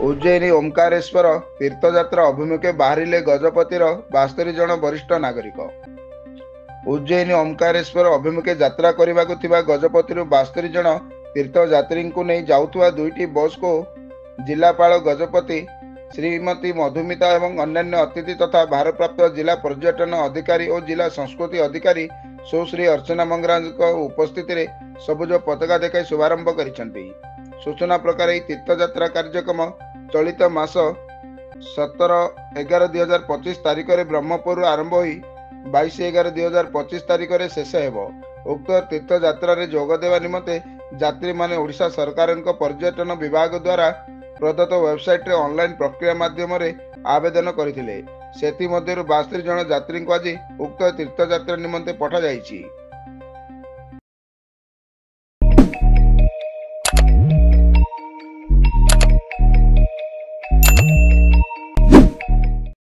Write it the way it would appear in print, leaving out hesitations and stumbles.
उज्जैनी ओंकारेश्वर तीर्थयात्रा अभिमुखे बाहरिले गजपतिर 72 जन वरिष्ठ नागरिक। उज्जैनी ओंकारेश्वर अभिमुखे यात्रा करने को गजपतिर 72 जन तीर्थयात्री को नहीं जाऊथुआ दुईटी बस को जिलापाल गजपति श्रीमती मधुमिता एवं अन्यान्य अतिथि तथा भारप्राप्त जिला पर्यटन अधिकारी और जिला संस्कृति अधिकारी सुश्री अर्चना मंगराज उपस्थित सबुज पताका देखाई शुभारंभ करिसेंती। सूचना प्रकार तीर्थयात्रा कार्यक्रम चलित मास 17/11/2025 तारिख में ब्रह्मपुर आरंभ हो 22/11/2025 तारिख में शेष हो। उक्त तीर्थयात्रा जोग देवा निमंते यात्री माने ओडिशा सरकार पर्यटन विभाग द्वारा प्रदत्त वेबसाइट रे ऑनलाइन प्रक्रिया माध्यम आवेदन करथिले। सेथि मध्यरु 72 जन यात्री को आज उक्त तीर्थयात्रा निमंते पठा जाइछि।